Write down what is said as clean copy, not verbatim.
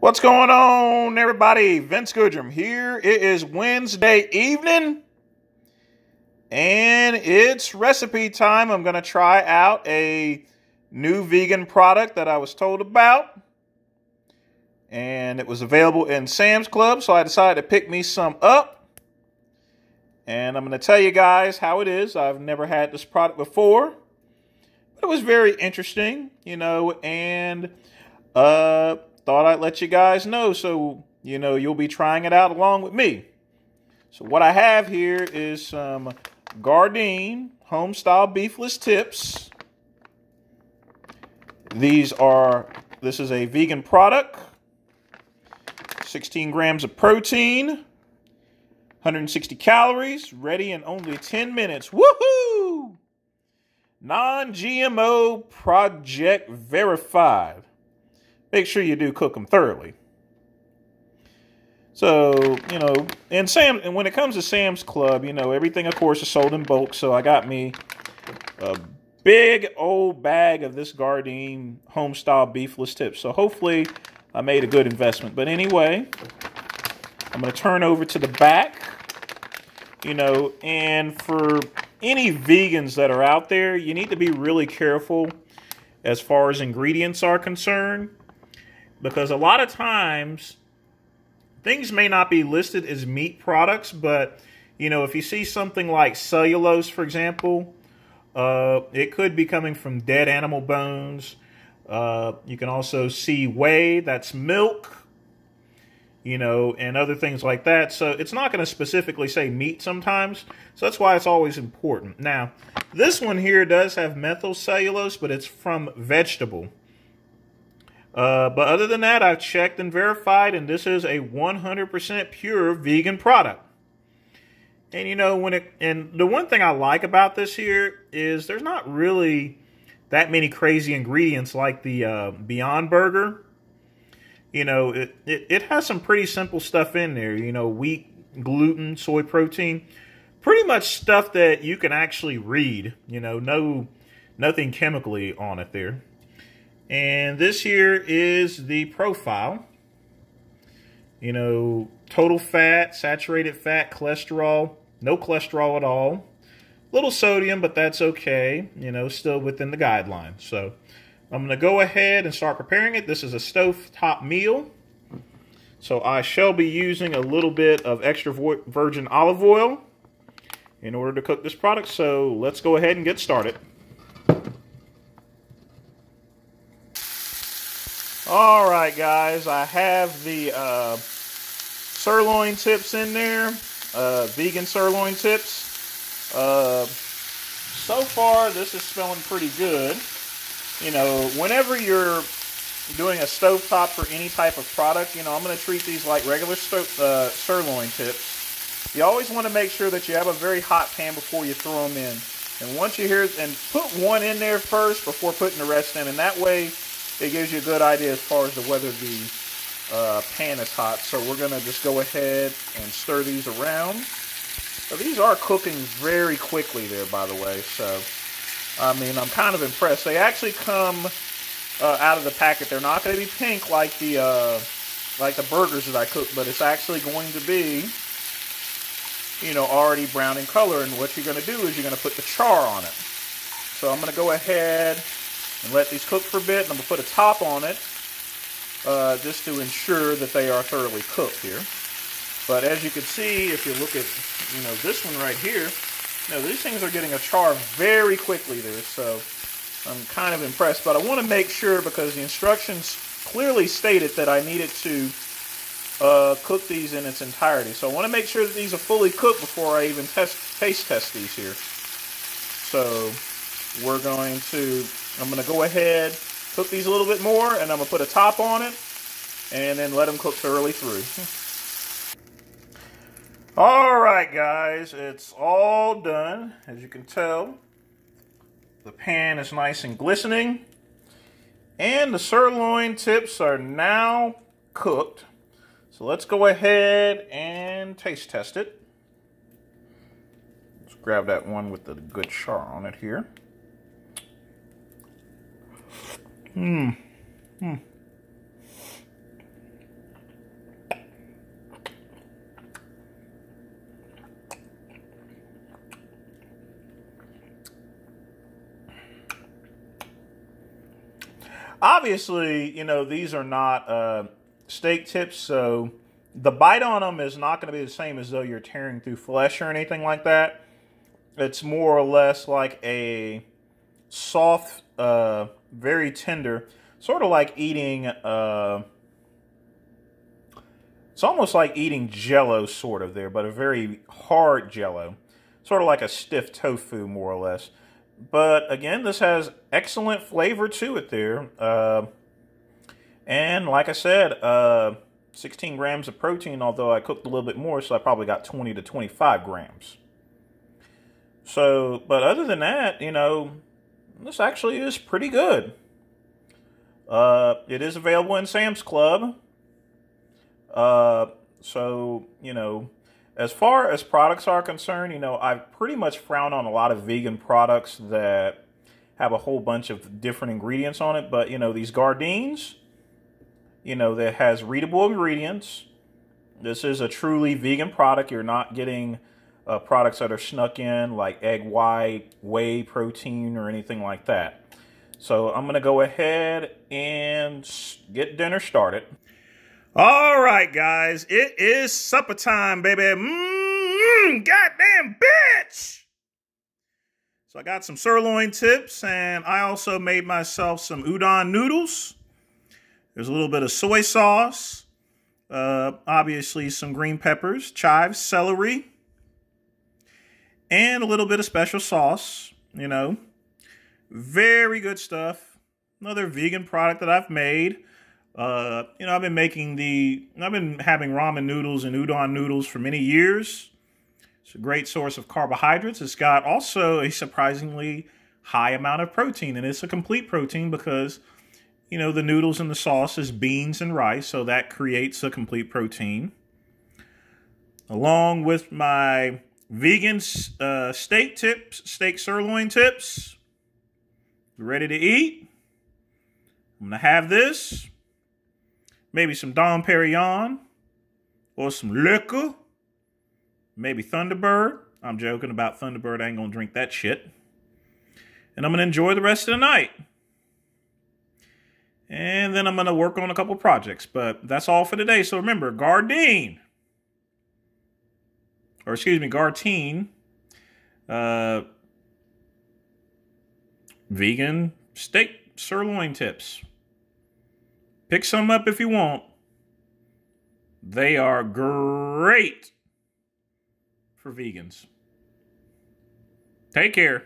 What's going on, everybody? Vince Goodrum here. It is Wednesday evening, and it's recipe time. I'm going to try out a new vegan product that I was told about, and it was available in Sam's Club, so I decided to pick me some up, and I'm going to tell you guys how it is. I've never had this product before, but it was very interesting, and thought I'd let you guys know so, you'll be trying it out along with me. So what I have here is some Gardein Homestyle Beefless tips. This is a vegan product. 16 grams of protein. 160 calories. Ready in only 10 minutes. Woohoo! Non-GMO project verified. Make sure you do cook them thoroughly. So, and when it comes to Sam's Club, everything, of course, is sold in bulk. So I got me a big old bag of this Gardein Homestyle Beefless tips. So hopefully I made a good investment. But anyway, I'm going to turn over to the back. And for any vegans that are out there, you need to be really careful as far as ingredients are concerned. Because a lot of times, things may not be listed as meat products, but, if you see something like cellulose, for example, it could be coming from dead animal bones. You can also see whey, that's milk, and other things like that. So it's not going to specifically say meat sometimes. So that's why it's always important. Now, this one here does have methyl cellulose, but it's from vegetable. But other than that, I've checked and verified, and this is a 100% pure vegan product. And and the one thing I like about this here is there's not really that many crazy ingredients like the Beyond Burger. It has some pretty simple stuff in there. Wheat, gluten, soy protein, pretty much stuff that you can actually read. Nothing chemically on it there. And this here is the profile. Total fat, saturated fat, cholesterol, no cholesterol at all. Little sodium, but that's okay. Still within the guidelines. So I'm going to go ahead and start preparing it. This is a stovetop meal. So I shall be using a little bit of extra virgin olive oil in order to cook this product. So let's go ahead and get started. All right, guys, I have the sirloin tips in there, vegan sirloin tips. So far, this is smelling pretty good. Whenever you're doing a stovetop for any type of product, I'm going to treat these like regular sirloin tips. You always want to make sure that you have a very hot pan before you throw them in. And once you hear, and put one in there first before putting the rest in, and that way it gives you a good idea as far as to whether the pan is hot. So we're going to just go ahead and stir these around. So these are cooking very quickly there, by the way. So, I'm kind of impressed. They actually come out of the packet. They're not going to be pink like the burgers that I cook, but it's actually going to be, already brown in color. And what you're going to do is you're going to put the char on it. So I'm going to go ahead and let these cook for a bit, and I'm going to put a top on it just to ensure that they are thoroughly cooked here. But as you can see, if you look at this one right here, these things are getting a char very quickly there, so I'm kind of impressed. But I want to make sure, because the instructions clearly stated that I needed to cook these in its entirety. So I want to make sure that these are fully cooked before I even taste test these here. So I'm going to go ahead, cook these a little bit more, and I'm going to put a top on it, and then let them cook thoroughly through. Alright, guys, it's all done. As you can tell, the pan is nice and glistening, and the sirloin tips are now cooked. So let's go ahead and taste test it. Let's grab that one with the good char on it here. Obviously, you know, these are not steak tips, so the bite on them is not going to be the same as though you're tearing through flesh or anything like that. It's more or less like a soft, very tender, sort of like eating, it's almost like eating Jell-O sort of there, but a very hard Jell-O. Sort of like a stiff tofu, more or less. But again, this has excellent flavor to it there. And like I said, 16 grams of protein, although I cooked a little bit more, so I probably got 20 to 25 grams. So, but other than that, you know, this actually is pretty good. It is available in Sam's Club. So, you know, as far as products are concerned, you know, I pretty much frown on a lot of vegan products that have a whole bunch of different ingredients on it. But, you know, these Gardeins, you know, that has readable ingredients. This is a truly vegan product. You're not getting products that are snuck in like egg white, whey protein, or anything like that. So I'm going to go ahead and get dinner started. All right, guys, it is supper time, baby. Goddamn bitch! So I got some sirloin tips, and I also made myself some udon noodles. There's a little bit of soy sauce, obviously some green peppers, chives, celery, and a little bit of special sauce, you know. Very good stuff. Another vegan product that I've made. You know, I've been having ramen noodles and udon noodles for many years. It's a great source of carbohydrates. It's got also a surprisingly high amount of protein, and it's a complete protein because, you know, the noodles and the sauce is beans and rice, so that creates a complete protein. Along with my vegan steak sirloin tips. Ready to eat? I'm going to have this. Maybe some Dom Perignon. Or some liquor. Maybe Thunderbird. I'm joking about Thunderbird. I ain't going to drink that shit. And I'm going to enjoy the rest of the night. And then I'm going to work on a couple projects. But that's all for today. So remember, Gardein. Or excuse me, Gardein. Vegan steak sirloin tips. Pick some up if you want. They are great for vegans. Take care.